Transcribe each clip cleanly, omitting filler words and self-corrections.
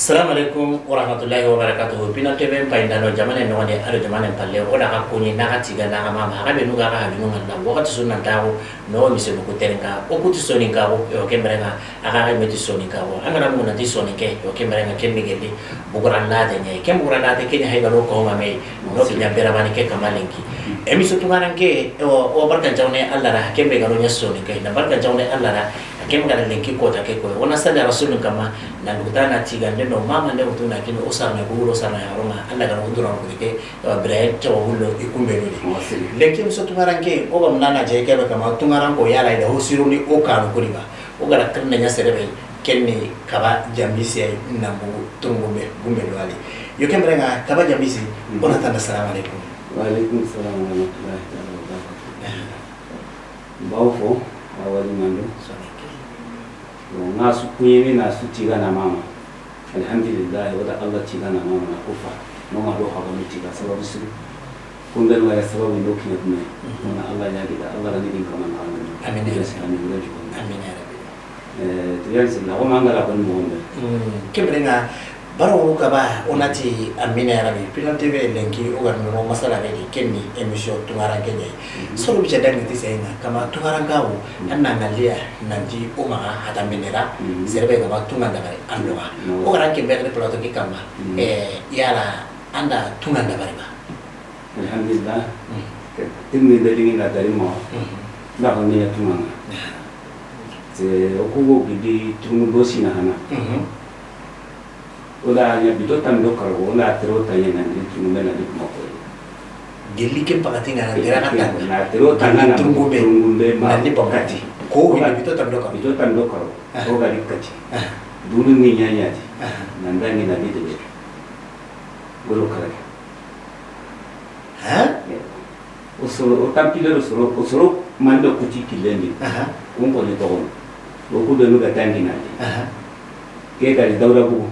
Assalamualaikum warahmatullahi wabarakatuh. Pinal TV paindano jamane no de ado jamane palle o da ka kuni na ka tiga na ka mama ka be nuga ka binu nganda wakati sunna tawo no mi se ko terenka o kuti soni ka o kemrenga aka ka meti soni ka o angara mo na ti soni ke o kemrenga kembe geli bukuran na de nyai kem bukuran na de kenya hayga no ko ma me no ti nyambera mani ke kamalenki emiso Tounkaranké o barkan jawne Allah ra kembe ga no nyasoni ke na barkan jawne Allah ra kem ga lenki ko ta ke ko ona sala rasulun kama na lutana tiga no mama ne utuna kino osana gulo sana ya ronga alla ga udura ko ke bre to hullo ikumbe ni lenki so Tounkaranké o bam nana je ke kama Tounkaranko yala ida hosiro ni o ka ko riba o ga kanna nya serebe kenni kaba jambisi ay nambu tungumbe gumbe wali yo kembrenga kaba jambisi ona tanda assalamu alaikum wa alaikum salam wa rahmatullahi wa barakatuh bawfo awali mando nasu kunyemi nasu tiga na mama alhamdulillah wada Allah tiga na mama na kufa noma do haba tiga sababu su kundal wala sababu ndoki ne na Allah ya gida Allah ne din kaman amin amin ya rabbi amin ya rabbi tiyansi la o mangala ban mo wonde kebrenga baro ka ba onati amin ya rabbi Pinal TV lenki o gar no masala be kenni emission Tounkaranké ne solo bi jadangi tisenga kama Tounkarankawo anna ngalia nanti o ma hata menera serbe ga Tounganda bare andoba o gar ke be plato ki kama yala anda Tounganda bare ba alhamdulillah timmi dari ngi dari mo da ko ne Tounganda se o ko gidi tungu dosi na hana oda nya bito tam do karo ona tero tanya na ni tungu na di mo ko gelli ke pagati na dera kata na tero tanya na tungu be ma ni pagati ko bito tam do karo o ga dikati dunu ni nya nya ti nanda ni na bito be golo kala ha o tampile o soro mando kuti kilendi ko ni to o ku be no ga tangi na ke ga dawra bu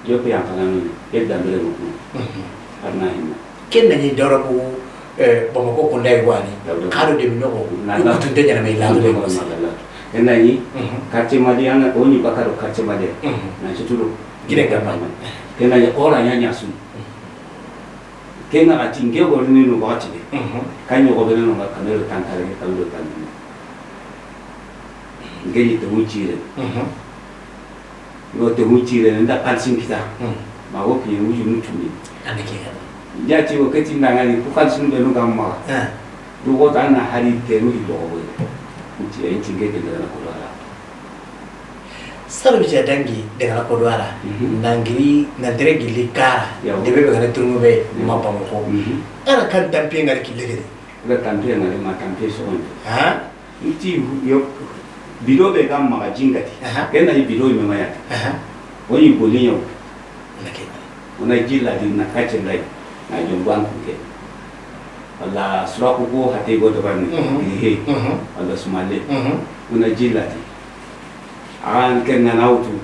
yo pe yang kananu e dambele bu arna hinna ken na ni dawra bu bamako ko ndai wani kado de minoko na kutu de nyana me lado de mo sala ena ni karte madiana o ni bakaro karte made na chitulu gire ga mama ken na ora nya su ken na atinge go ni no bati de kanyo go be no ga kanelo tankare kanelo tanni ngeji to muchire no te muchire nda kansin kita ma wo pi wuju mutuni anake ya ti wo keti ndanga ni ku kansin be no gamma do go tanna hari te no do go muti ay tinge de na ko dara saru bija dangi de na ko dara nangiri na dere gili kara de be ga na turmu be ma pa mo ko ara kan tampi ngar kilege ga tampi ngar ma tampi so ha muti yo bilo be gam ma jingati kena ni bilo me maya oni bolinyo ona jilla din na kache lai na jongwan ke alla sura ko hate go to ban he alla sumale ona jilla ti an ken na nautu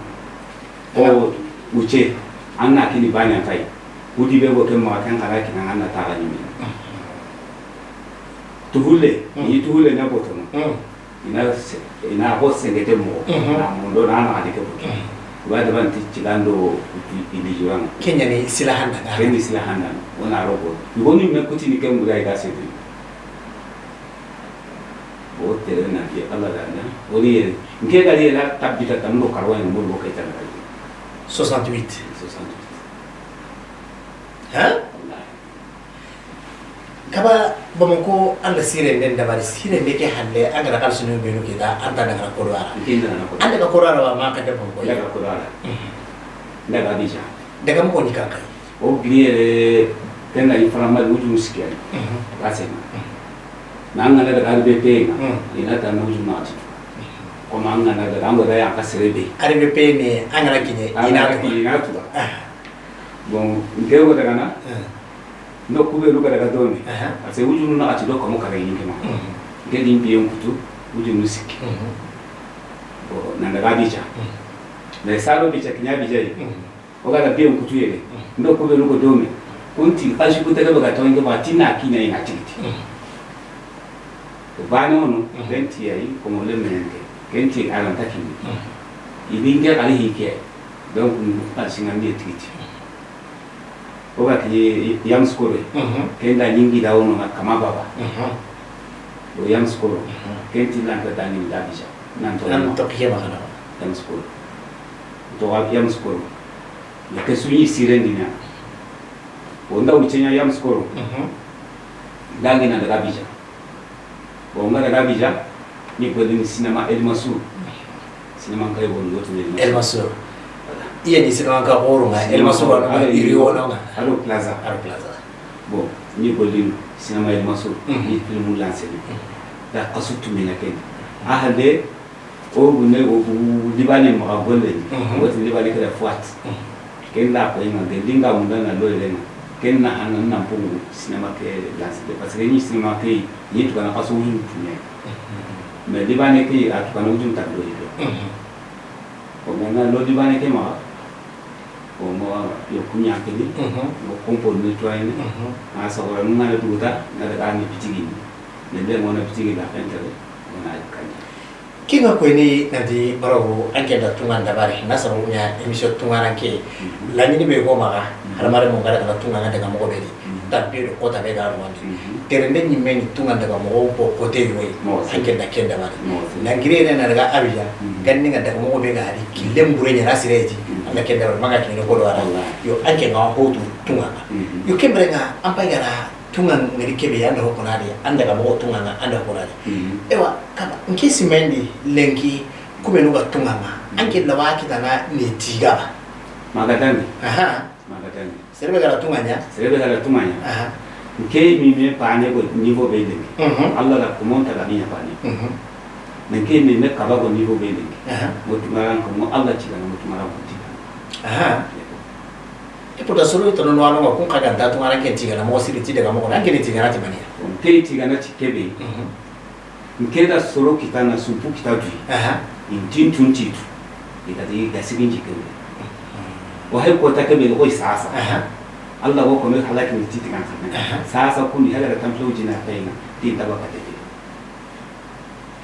o uche anna kini banya kai udi be go ken ma kan ala kin anna ta ni tuhule ni tuhule na botono ina ho sengete mo na mundo na adike buki wada banti chilando ili juang kenya ni silahanda kenya silahanda ona robo ngoni me kuti ni kembu dai ga setu o tere na ye Allah dana oni nke ga ye la tabita tamlo karwa ni mo ko eta na 68 ha kaba bamako anda sire nden dabari sire ndeke halle anga rakal sunu benu kita anta daga korwara anda ka korwara wa ma ka debbo ko daga korwara daga bija daga mo ni kankai o gliere tena inframa wuju musikia kasema nanga daga RBP ina ta no wuju mati ko manga daga anga da ya kasrebe RBP ne anga rakinye ina tu bon ngego daga na no kube luka daga dome ase wuju na ati do ko mo kare yinke ma ngedi mbiye nkutu wuju musiki bo na daga bija le salo bija kinya bija yi o ga biye nkutu yele ndo kube luka dome kunti ashi kutaka baga tonge ba tina kina ina tikiti bano no genti yi ko mo le menke genti ala takini ibinge ali hike donc a singa ndi titi o ba ki yam skoro kenda nyingi da ono kama baba o yam skoro kenti lan ta dani da bija nan to kiye magana yam skoro to wa yam skoro ya ke sunyi sirendi na onda uchenya yam skoro dangi na da bija o ngara da bija ni ko ni cinema El Masur cinema kay bon lotu El Masur iya ni cinema ka oro nga El Masur na iri wona nga aro plaza bon ni ko lin cinema El Masur ni film lancé da qasutu mina ken ahade o bunne o libane ma bolle o libane ka fuat ken la ko ngande dinga mundana lo elena ken na hanan na pungu cinema ke lancé parce que ni cinema ke ni to kana qasu wujun tunya mais libane ke atu kana wujun ta lo ido o mena lo libane ke ma o mo yo kunya ke ni o kompo ni to ayne a sa wala nuna le tuta na da ni pitigi ne be mo na pitigi la entere ona kanya kinga ko ni nadi barawo anke da tungan da bare na sabu nya emission Tounkaranké la ni be ko maga halamare mo ngara da tungan daga mo be di tapi ko ta be ga wandi terende ni men tungan daga mo ko ko te yoy anke da kenda bare na ngire ne na daga abija ganni ga daga mo be ga di kilem bure nya rasireji anda kenda bare maga kini ko do ara yo anke nga hotu tungan yo kembre nga ampa gara tungan ngari kebe yanda ko nadi anda ga mo tungan anda ko nadi ewa kama nkisi mendi lenki kumenuga tungan anke lawa kita na ne tiga magatani serebe gara tunganya nke mi me pane go niveau be lengi Allah la kumonta ga niya pane nke mi me kaba go niveau be lengi mo tumaran ko mo Allah tiga mo tumaran ko tiga e pota solo to no ano ko kaga da Tounkaranké tiga na mo siri tiga ga mo na ngene tiga na timania nke tiga na tikebe nke da solo kita na supu kita du in tunti ita di gasigin jikebe o hay ko takebe ko sasa Allah ko me halaki ni titi kan sasa kuni hala da tamflo jina kaina ti tabaka tete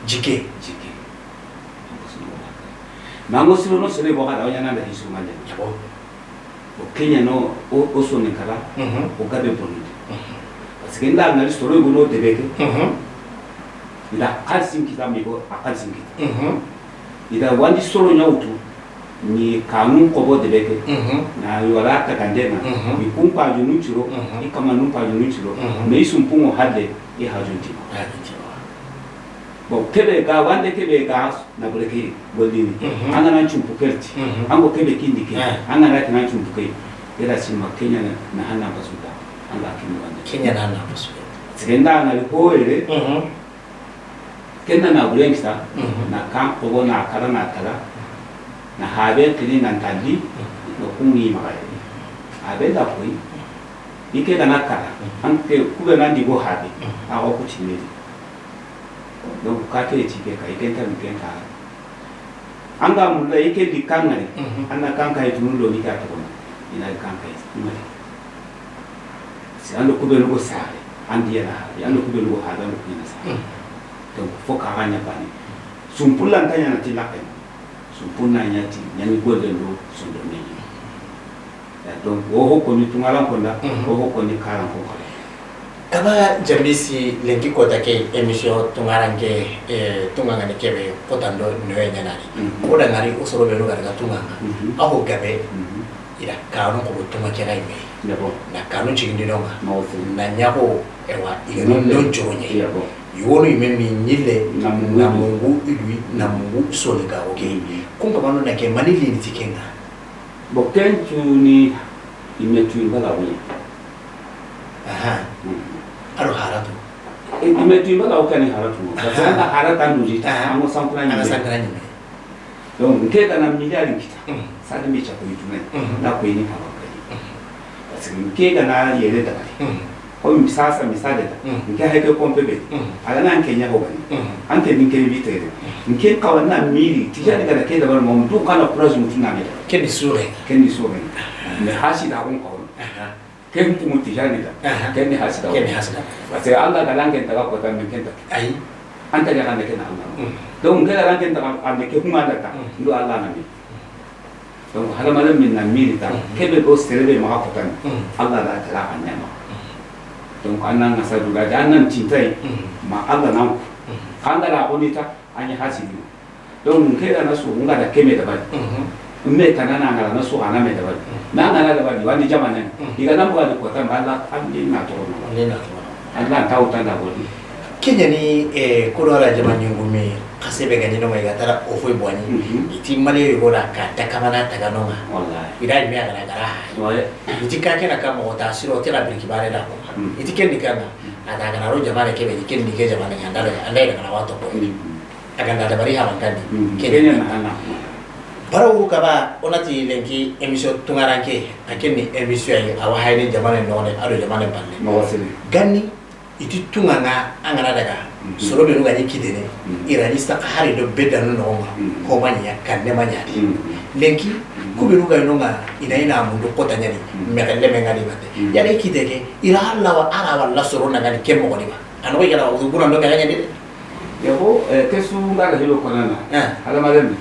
jike mango silo no sele boka da yana da hisu male o Kenya no o so ne kala o gabe bonni parce que nda na solo go no tebeke ida kalsim kita mi ko akalsim kita ida wandi solo nyautu ni kanun ko bo debeke na yora ta kandena ni kumpa junu chiro ni kama numpa junu chiro me isumpungo hade e hajunti bo kebe ga wande kebe ga na breki goldini anga na chumpu kerti ango kebe kindi ke anga na chumpu ke era sima Kenya na hana basuda anga kinu wande Kenya na hana basuda tsenda na ko ere kenda na brengsta na kan ko na kala na habe kini nan tali no kungi magai habe da koi ike kana kara anke kube nan digo habe a ko kuchime donc ka ke chike ka ike tan ken ka anga mulla ike di kangare anna kanka itu mulo ni ka to ina kanka ina si ando kube no sare andi yana ando kube no habe no ina sa donc foka hanya bani sumpulan tanya na tilaka supuna nyati nyani golden do sondo ni donc wo ko ni Tounkaranké nda wo ko ni karan ko kaba jambisi lenki ko take emission Tounkaranké Tounkaranké kebe potando no nyanari ko da ngari usoro be no garga Tounkaranké aho gabe ira kanu ko Tounkaranké rai me na kanu chindi no na nyako ewa igano no jonye yono imemi nyile na mungu idwi na mungu solika okay kunga mano na ke manili ni tikenga bo kentu ni imetu mbala wi aro haratu imetu mbala okani haratu basanga harata nduji amo sampla ni donc nke kana miliari kita sadi mecha ko itume na ko ni kaba kai parce que nke kana yele da ko misasa misade nke heke kompebe ala nan Kenya ho bani anke ni ke bitere nke kawana miri tijani kana ke da bar mo du kana courage mutuna me ke ni sure me hasi da kon ko ke mtu tijani da ke ni hasi da parce Allah da lan ke ta ko ta men ke ta ai anta ga kan ke na Allah donc ke lan ke ta an ke kuma da ta ndu Allah na me donc hala mala min na milita kebe go serebe ma ko tan Allah da tala anyama donc annan nasadu ga annan tintai ma Allah nan kanga la bonita anya hasidi donc keda nasu ngada keme da bari me tanana ngala nasu ana me da bari na ngala da bari wani jamana diga nan ba ko tan Allah amni na to Allah tauta da bodi kenya ni kodora jamani ngumi kasebe gani no mega tara ofoi bwani iti male yola ka takamana taganonga wallahi ida mi agara gara iti ka kena kama ota siro tira birki bare da iti kendi kana ada kana ro jamane kebe kendi ke jamane ngandala andai kana wato ko aganda da bari hawan kandi kenya na ana barawu kaba onati lenki emission Tounkaranké akenni emission ay awahayni jamane none ado jamane balle no wasili ganni iti tunganga angana daga solo be nuga nyikidene irani sta hari do bedanu no ko manya kanne manya lenki ku be nuga nonga ina mundu kota nyani mekelle mengali bate yale kidege ira alla wa ara wala soro na ngani kemmo ko diba ano yala o gura ndo nganya de yabo kesu ngala hilo konana hala malemi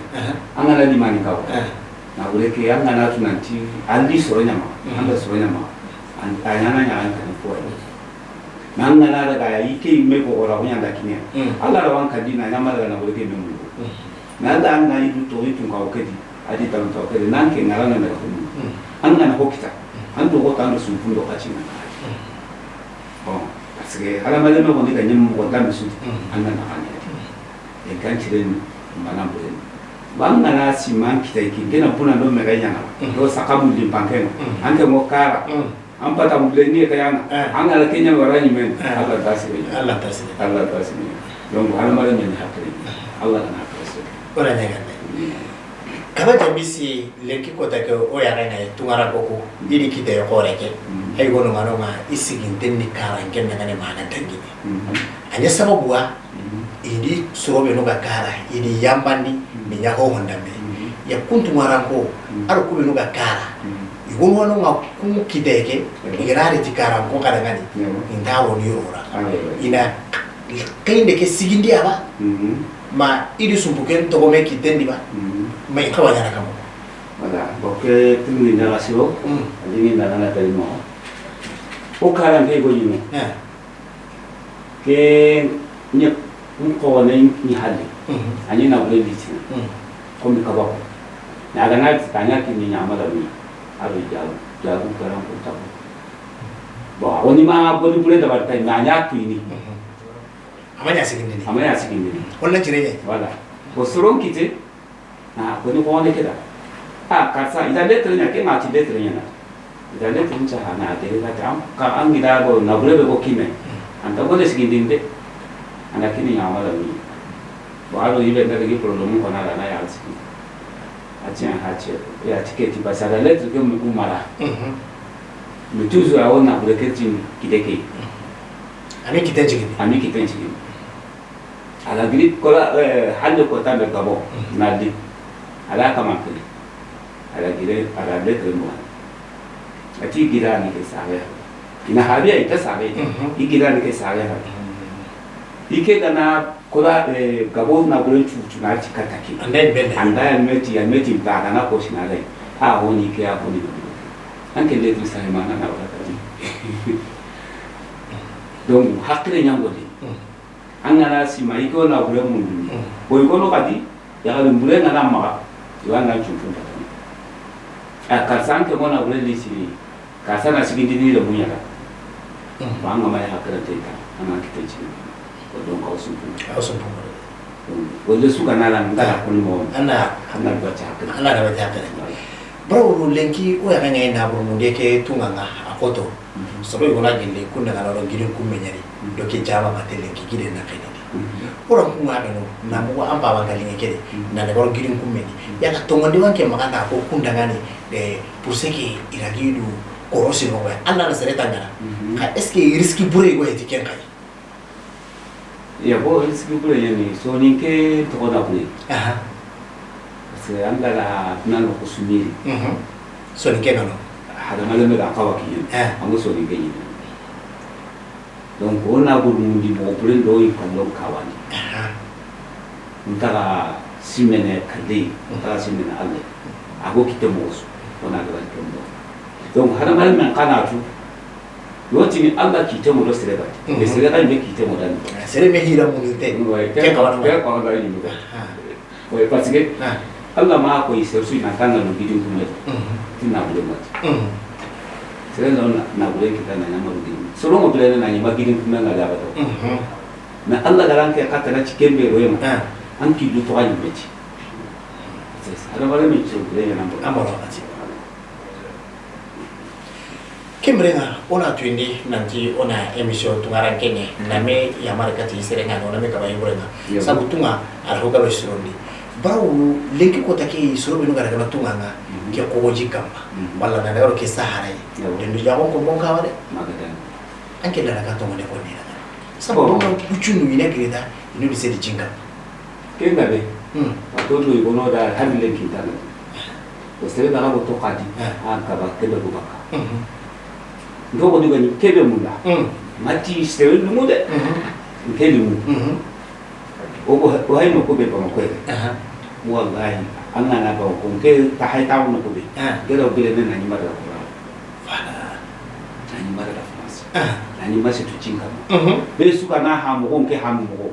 angana ni mani kawo na uleke angana tunanti andi soro nyama anda soro nyama anyana nyana kan ko nangana daga yike me ko ora hunya ndakinya Allah rawan kadina nyama daga na uleke memu nanda anga yidu to yitu ka okedi adi tan to okedi nanke ngala na daga angana hokita ando ko tando sumpundo kachina parce hala maleme ko ndiga nyem ko tambe su angana anya e kantiren manambulen bangana siman kita iki gena puna ndo meganya na do sakamu limpankeno anke mo kara ampata mbleni kayana angala kenya warani men Allah tasiri donc hala maleme ni hakri Allah na hakri ora nyaga kaba jambisi lenki kota ke o ya rena Tounkaranké ko didi kite ko reke ay gono ngano ma isigin denni Karanké ngane mana tangini anya sababu wa idi surobe no gakara idi yambandi mi nyaho hondambe ya kuntu Tounkaranké aro kube no gakara igono no ma ku kideke irari tikara ko kada ngani indawo ni rora ina kainde ke sigindi aba ma idi sumbuken to go meki dendi ba ma ikawanya na kamo wala boke tumi na rasio adini na na tali mo o Karanké go yimo ke nya ko ne ni hali ani na bule biti ko mi kabako na ga na tanya ki ni nyama da ni aru jagu Karanké ta bo oni ma boli bule da barta na nya ki ni amanya sigindi wala jireye wala ko soron kite na ko ni ko ne keda kasa ida letre nya ke ma ti letre nya na ida letre nya ha na de ga tam ka an gida go na bule go kime anda go le sigindi de anda kini nyama da ni bo alo ibe da ge problem ko na ya siki acha ya tiketi basa da letre ke mu mara mi tuzu a wona bule ke tin kideke ami kitenji ala grid kola hande ko tambe gabo naldi ala kama kili ala gire ala letre mo ati gira ni ke sabe ina habia ita sabe igira ni ke sabe ike kana kola gabo na bule chuchu na chikataki anda meti ba kana ko sinale honi ke honi anke letre sabe mana na wala donc hakre nyangoli angana sima iko na bule mundu boy kono kadi ya ga bule ngana ma iwana chumfu karsanke mona bule lisi kasana sigindi ni le munya ka banga ma ya hakre teka ana kitenchi ko donc ausumpu wala suka nala ngala ko mo ana bacha bro lenki o ya ngene na bro munde ke tunganga akoto solo yona gille kunna ngala ro girin kummenyari do ke jama matele ki girin na kene ora kuma no na mo amba wangali ngeke na le ro girin kummeni ya ka tongondi wanke makanda ko kunda ngani de puseki iragidu korosi no wa alla na sereta ngara ka eske riski bure go etiken kai ya bo riski bure yani so ninke to ko da bure se andala nano kusumiri so ninke no hada malame da kawaki ango so ninke ni donc ona buru mundi mo bure do yi kando kawani ntaka simene kadi ntaka simene alle ago kite mosu ona ga kembo donc hada mal men kana tu yoti ni Allah kite mo do sere ba be sere ka be kite mo dan sere me hira mo te ke ka wana ni mo ko parce que Allah ma ko iser su na kana no bidin kuma tinna bule mat sere na bule kita na nyama bidin solo mo bule na nyama bidin kuma na da ba to na Allah garan ke ka tana cikembe royema an ki du to ani beti ada wala mi so bule na amoro ati kemrenga ona twindi nanti ona emission Tounkaranké ne name yamarkati serenga no name kaba yibrenga sabu tunga alhoga be surondi bawu lenki ko take suro binu gara kana tunganga ke ko goji kamba walla na ngaro ke sahara dendu jago ko bonka wade magadan anke la ka tonga ne ko ne sabu ko buchunu ine greda inu bise di jinga kenga be atodo ibono da hadi lenki tana o sere da ko to kadi an ka ba kebe ko baka ndoko duga ni kebe munda mati sere lu mude kebe mu obo hay no ko be ba ko wallahi anna na ba ko ke ta hay ta no ko be gero bile ne nani mara ko wala nani mara da France nani ma se tu cinga be su kana ha mo ko ke ha mo ko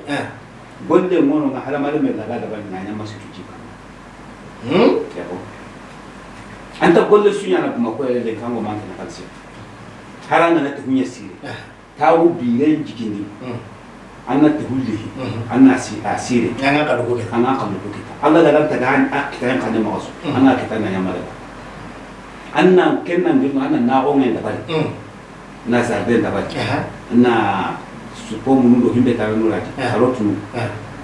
golle ngono ga hala mala me daga da ban nani ma se tu cinga yabo anta golle sunya na kuma ko le kango man kana kalsi haranga na tunya sire tawu biren jikini anna tuhullihi anna asire anga ka dugo anga ka dugo Allah dalam tagaan kita yang kanya maksud anga kita nanya mereka anna kenna ngiru anna na ongen dapat na sarden dapat na supo munundo himbe taranu lagi kalau tu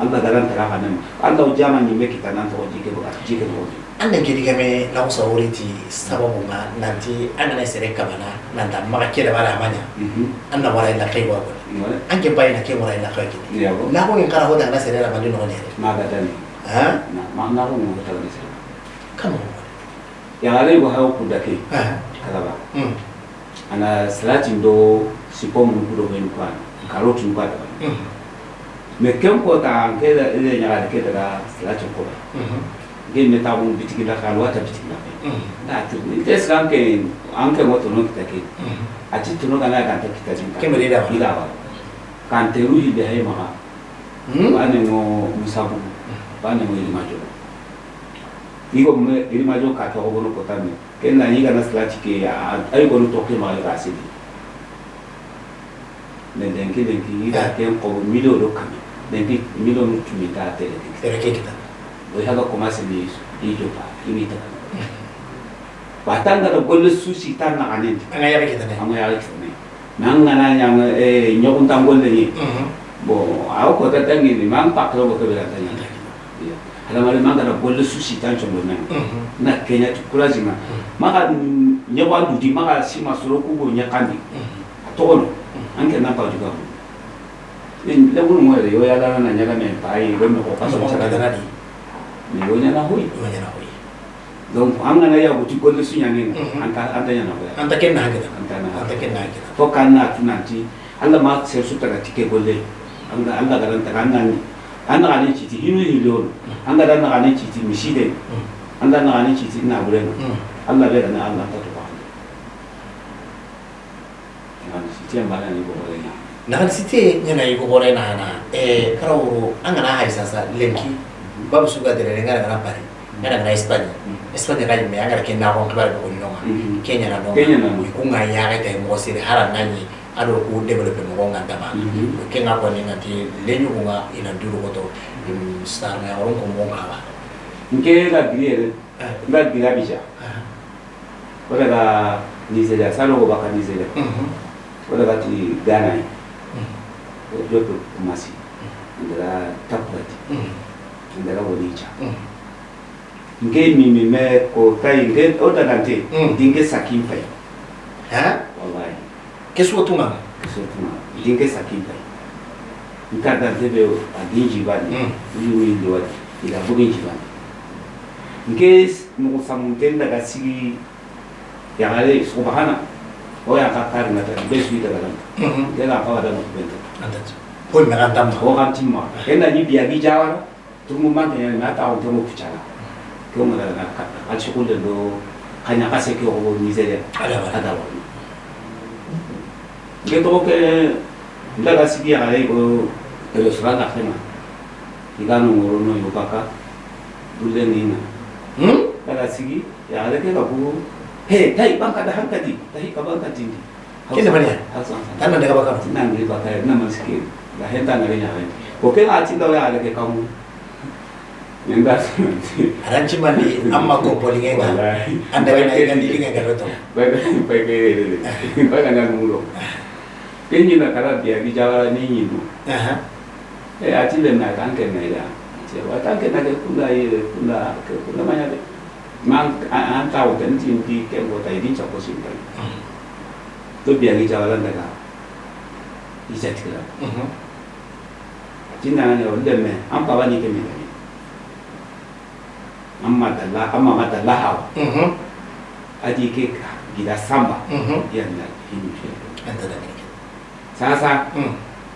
Allah dalam tagaan nama Allah ujaman ni kita nanti oji ke oji anda jadi kami langsung oriti sababu ma nanti anda na sere kabana nanda maka kira bara amanya anda wala ila kai wabo anke bai na ke wala ila kai kini na ko ngara hoda na sere la mali no ne maka dani na na ko mo ta ni sere kamo ya ale go hawo kudake kala ba ana salatin do sipo mu kudo ben kwa karoti mu kwa me kem ko ta ke da ile nya ke da salatin ko game ta un bitiki da kalwa ta bitiki da tu tes kan ke anke mo tono kita ke ati tono kana kan ta kita jinta ke mere da ba kan te ruhi de hay ma ane mo musabu bane mo ili majo iko me ili majo ka to go ko tami ken na yiga na slati ke ay go to ke ma ga sidi den ke ida ke ko milo do kan den ke milo mu tumi ta te ke kita we have commencé ni ijopa imita batanga do golle susi tan na anen anga yabe kita ne anga yabe kita ne nanga na nyang nyokun tanggol ni bo aw ko ta tangi ni mang pak ro ko be ta nyang ya ala male manga do golle susi tan chondo na kenya tukulazi ma maka nyawa ndudi maka sima soro ku go nyakandi atono anke na pa juga ni le bulu mo yo ya la na nyaga me pai go me ko paso chara dana di ni wonya na hui donc anga na ya buti golle sunya ni anta nya na hoya anta ken na hagida anta ken na hagida fo kana tunanti alla ma ser su taga tike golle anga garanta kanna ni anda ani chiti hinu hilon anga dan ani chiti miside anda na ani chiti na bulen alla be na alla ta to ba na chiti ambala ni go golle na site nya na go golle na karawo anga na haisa sa lenki babu suga dire ngara ngara pare ngara ngara Espagne ra me ngara ke na ko kbar ko nyoma Kenya na no ku nga ya ga tay mo sire haran nani ado ko develop mo nganta ma ke nga ko ni ngati lenyu ko nga ina duro ko to star na ron ko mo nga ba nke ga gire ga gira bija wala ga Nigeria salo ko baka Nigeria wala ga ti Ghana o jopo masi ndara tapati ndara wonicha nge mimi me ko kai nge oda dante dinge sakin pai wallahi kesu tuma dinge sakin pai nka dante be adinji bani yuwi ndo ila buginji bani nge no samunten daga sigi ya ale subhana o ya ka kar na ta besu daga nan nge la pa da no bento antat ko me ran tam ko kan timma kenda ni biya bi jawara tumu man ya na ta o tumu kuchala kemo da na alshukule do kanya kase ke ko Nigeria ada wa geto ke ndaga sigi ya ko tele sura na khema igano ngorono yopaka dulle nina ndaga sigi ya ale ke babu he tai banka da hankati tai ka banka tindi kende bani tan daga baka nan ni baka na maski la henta ngare nya ko ke ati do ya ale ke kamu nenda aranchi mani amma ko polingenga anda na igandi linga garoto baga na mulo kenyi na kala dia gi jawara ni nyinu ati le na tanke na ya je wa tanke na ke kula manya de mang anta o ten tin ki ke bo tai din cha ko sin ta to dia gi jawara daga ija tikla jinna ne o de me am pa bani ke me amma madalla hawa adi ke gida samba yanda hinu sasa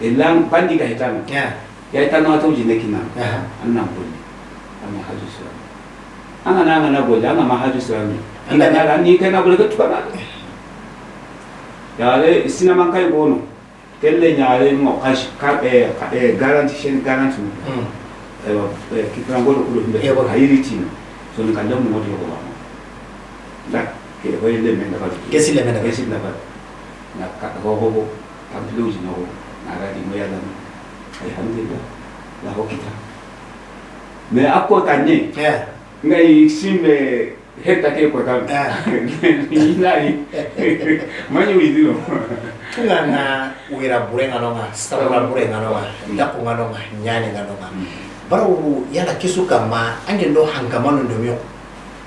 elang bandi ka hitana ya hitana wato jine kina annan bolli amma haju sura ana na bolli ana ma haju sura ni anda na ni kana bolli ka tukana ya le sina man kai bono kelle nyaare mo kash ka garanti chaine garanti kita ngolo kulo himbe hayiri tino so ni kanda mo modi ko ba da ke ko yende men da kesi le men na ka ho tampilo jino na radi mo yalla alhamdulillah la ho kita me akko tanye ngai simbe heta ke ko tan ni nai manyu idiro tungana wira burenga nonga sabra burenga nonga ndapunga nonga nyane nonga baru yala kisuka ma angendo hangamano ndomyo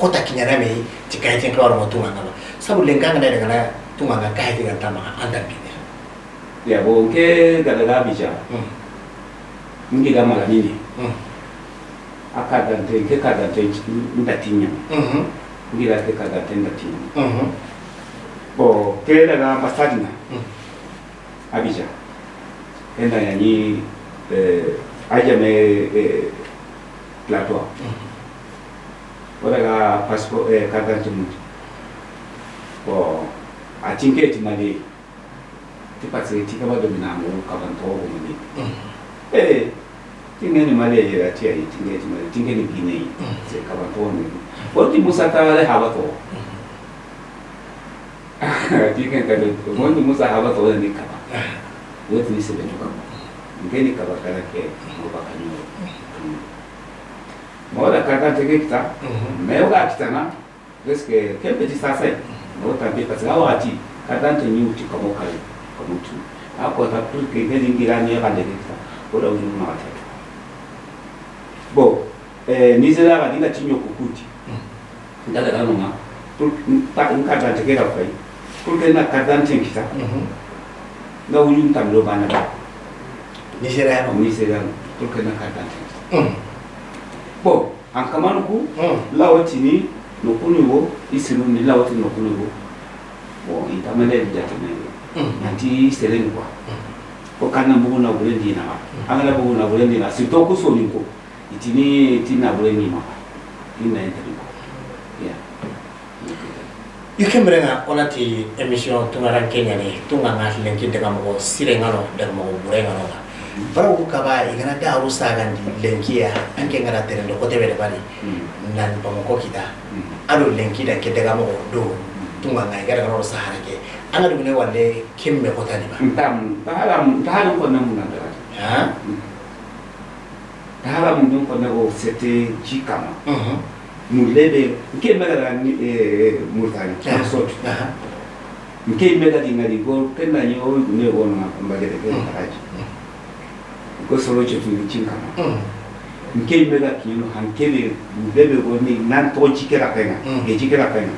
kota kinyana me tikaiti kwa rotunga ngalo sabu lenganga na ngana tunga ngakaiti ngantama anda bine ya bo ke galaga bija ngi ga mala nini akadante ke kadante ndatinya ngi la ke kadante ndatinya bo ke daga masadina abija enda yani aja me plateau wala passeport carte d'identité bo a tinke ti mali ti patse ti ka ba domina mo ka ban to mo ni tinge ni mali ya ti ai tinge ti mali tinge ni gine se ka ban to ni bo ti musa ta le haba to tinge ka do mo ti musa haba to ni ka ba wo ti ni se be to ka ngeni ka ba kana ke mo ba kanyo mo da ka ta ke kita me o ga kita na reske ke pe ti sa sai mo ta be pa sa wa ti ka ta ni uti ka mo kali ko mutu ako ta tu ke ke dingira ni ka de kita ko da unu ma ta bo ni se da ga dinga tinyo ku kuti ndala da no ma tu ta ka ta ke da kai ko ke na ka ta tin kita na unu tam lo ba na ba Nigeriano tulke na kadante bo ankamanu ku lawati ni no kunu wo isiru ni lawati no kunu wo bo itamele jatane nanti selen kwa ko kana bugu na bulendi na angala bugu na bulendi na sito ku so ni ko itini tina bulendi ma ina entri ko ya yukemrenga onati emission Tounkaranké nyane tunga ngatlen kinde kamo sire ngano der mo burenga no baru kaba igana da arusa gandi lenkia anke ngara terendo kote bere bari nan pamoko kita ado lenki da ke daga mo do tunga ngai gara ngaro sahara ke anga dune wande kimme kota ni ba tahalam ko namu nan da ha tahalam dum ko nago sete jikama mulebe ke mera ni murtani sot ke mera di ngari go kenna yo ne wona mbagere ke taraji ko solo chetu chinkama nke mega kino hankele bebe go ni nan to chikera penga ge chikera penga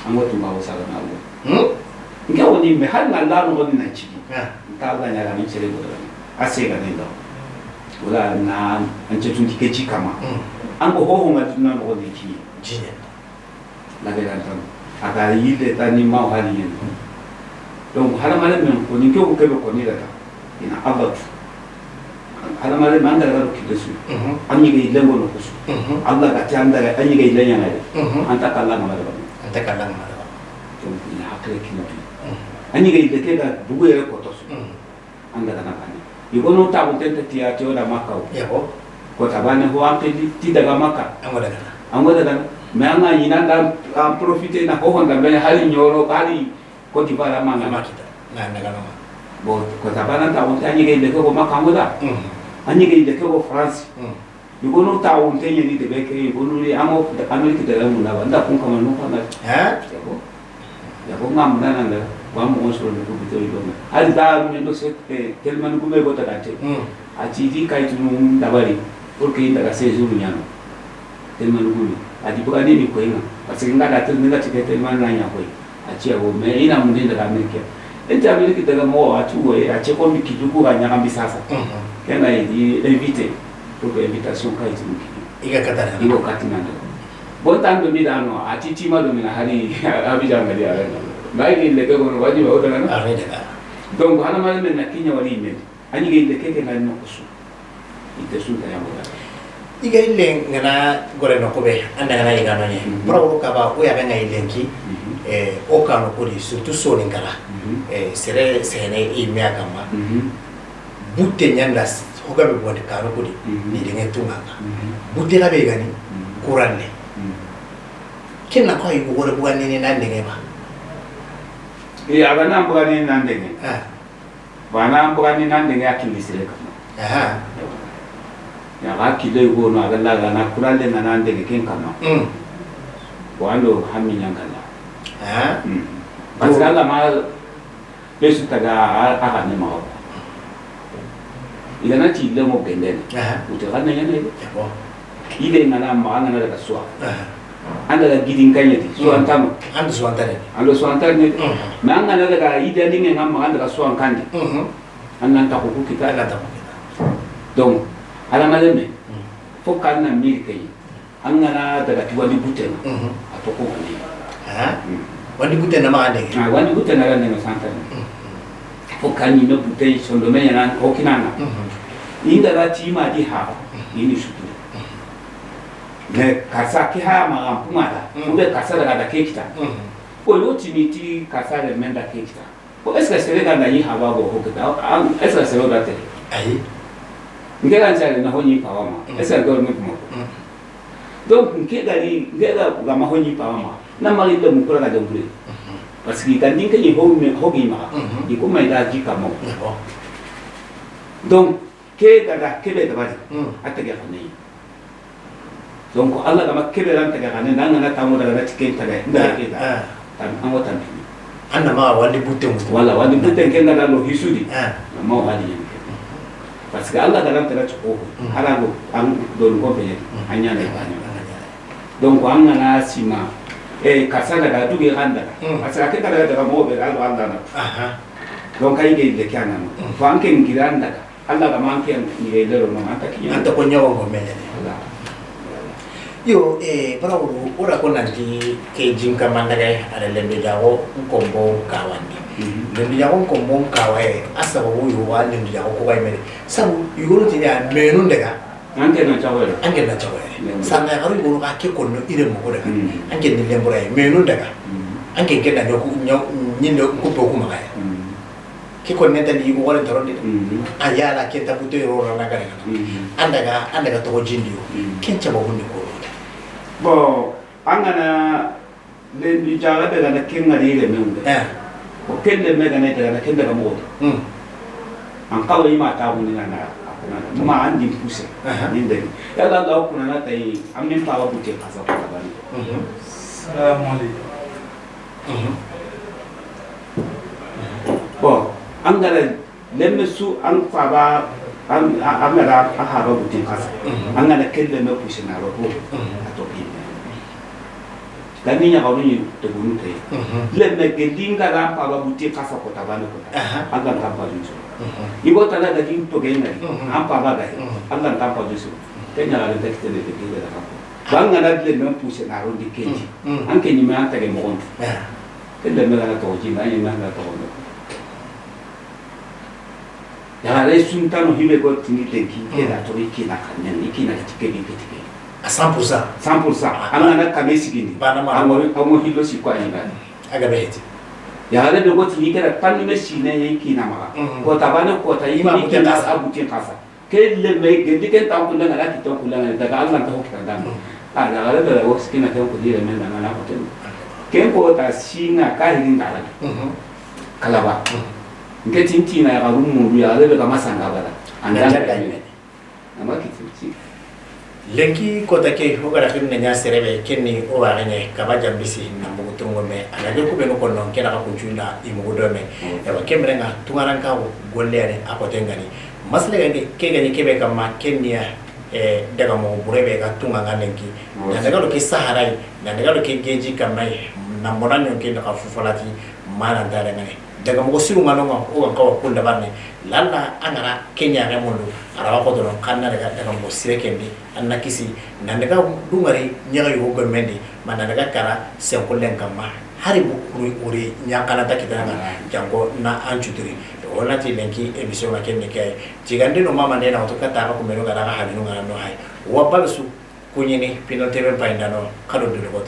ango tumba osala na wo nke woni me hal na la no ni na chiki ta la nya la ni chere go ase ga ndo wala na anche tunti ke chikama ango ho ho ngat na no ni chi jine la ga tan aga yile tani ma hali yen donc hala mala men ko ni ko ke ko ni la ina abatu ana mare manga ga kidesu anyi ga ilengo no kusu Allah ka tanda ga anyi ga ilenya ngale anta kala ngala to ina hakle kino anyi ga ileke ga bugu yere kotosu anda kana kani igono ta utente tia tio da makao yabo ko tabane ho ampe ti daga maka angoda kana me anga ina da profiter na ho honda be hali nyoro hali ko dibala manga makita na bo ko tabana ta unte anyi ga ileke ko makangoda anyi ga ileke ko France igono ta unte nyeni de be ke igono ri amo Amerika de la muna banda kun kama no kana yabo ngamna nanda wamu osoro de kubito idome al da mendo se telman gume gota dante a tidi kai tunu dabari porque inda se zuru nyano telman gume adi buka ni ko ina parce nga da telman tike telman na nya ko a ci abo me ina mun da Amerika enta Amerika daga mo a tu a ce ko mi kijuku ga nya kambi sasa kana yi inviter pour invitation kai tunu iga katana igo katina bon tanto mi dano a titi ma do mina hari abija ngadi ala baigi le ko no waji ba odana arede ka donc hana ma men nakinya wali men ani ge le keke ngani no kusu ite su ta yamoda iga ile ngana gore no ko be anda ngana iga no nye pro ka ba o ya ben ngai lenki o ka no ko di surtout so ni kala sere sene i me akama butte nyanda ho ga be bonde ka no ko di ni de ngetunga butte la be gani kuranne kinna ko yi gore buani ni nan de ba abana mbugani nandenge bana mbugani nandenge akilisire kama ya akile go no agalla gana kurale na nandenge ken kama wando hammi nyangala basala ma besu taga aga ne ma ilana ti le mo bendene utegana nyane ile ngana ma ngana daga swa anda la gidin kanyeti so antamo ando so antane me anga na daga ide dinge ngam anda ka so ankandi annan ta ko kita la ta donc ala maleme fo kanna mi kay anga na daga tiwadi butena atoko ngani wadi butena ma ande wadi butena la ne santane fo kanni no butei sondo me yana ko kinana inda la tima di ha ini sutu ne kasa ki haya magampumada ube kasa daga da kekita ko loti miti kasa le menda kekita ko eska sere ga na yi haba go hokita eska sere da te ai ngela njale na honyi pawama eska go me mo donc ngedari ngeda ga ma honyi pawama na mari le mukura ga dongure parce que kan dinka yi hogi ma yi ko mai da jika mo donc ke daga kebe da bari atage khani donc Allah kama kebe ran taga kana nanga tamu daga tiken taga nda ke da tan ango tan anna ma wali butte mu wala wali butte kenga da lo hisudi ma wali parce que Allah daga taga ko hala go an do ko be anya na ba donc anga na sima kasa daga duge handa parce que daga daga mo be alo anda na donc ay ge de kana no to anke ngiran daga Allah kama anke ni le lo no anta kinya anta ko nyawo go mele yo brawru ora ko nanti ke jinka mandaga ala lembe jago kombo kawandi lembe jago kombo kawae asaba wo yo wa lembe jago ko bay mele sabu yoro ti ya menu daga anke na chawere sanga haru buru ka ke konno ire mo ko daga anke ni lembura menu daga anke ke da ko nyindo ko to ko magaya ke konne tani ko wala taronde ayala ke tabuto yo rona daga andaga to jindio ken chaba hunde ko bo angana le ni jara be na kenga ni le membe o kende me ga ne daga kende ga mo an kawo ima ta woni na ma andi puse ni ndeni ya la la kuna na tai amin pa wa bute kasa ko ta bani assalamu alaikum bo angara lemme su an fa ba an amara aha ba bute kasa angana kende me puse na ro dani nya kaunu ni to gunu tay le me gelinga ra pa ba buti kasa ko tabana ko Allah ta pa juso ibo tala da din to gena am pa ba ga Allah ta pa juso tenya la de tekte de de da ko banga na le me puse na ro di keji anke ni me anta ge mo gon ke le me la to ji na ni na to gon ya re suntano hibe ko tini tenki ke da to ikina kanyen ikina tike bi tike a 100% amana kamesi gini amo hilo si kwa ina aga beheti ya re do tini ke da tanni mesi ne ikina ma ko tabane ko ta ikina ke da abutin kasa ke le me ke diken ta ko ngala ki to ko ngala daga Allah ta hokka dan ala ala da waskina ta ko dire men na na ko ten ke ko ta singa ka hirin dala kalaba nke tintina ya rumu ya lebe kama sanga bala andanga dai ama kititi lenki ko take ho gara fin nya serebe kenni o wa ngene ka ba jambisi na mugo tungo me ala de ko be no kono kera ka kunjunda imugo do me e ba kemre nga Tounkaranké golle ne akote ngani masle ngani ke gani kebe kama kenya daga mo burebe ka tunga ngalenki na daga lo ke sahara na daga lo ke geji kamai na moranyo ke ka fufalati mana ndare ngani daga mo siru manonga o ka ko kunda barne lalla angara kenya ga mondo ara ko do kanna daga mo sire kendi anna kisi na daga dungari nyaga yo go mendi mana daga kara sen ko len kamma hari bu uri nyakala takitanga jango na anjutri wala ti lenki emission ma kenne kay jigande no mama ne na to kata ko meno gara ha no ngara no hay wa balsu kunyini Pinal TV paindano kado do ko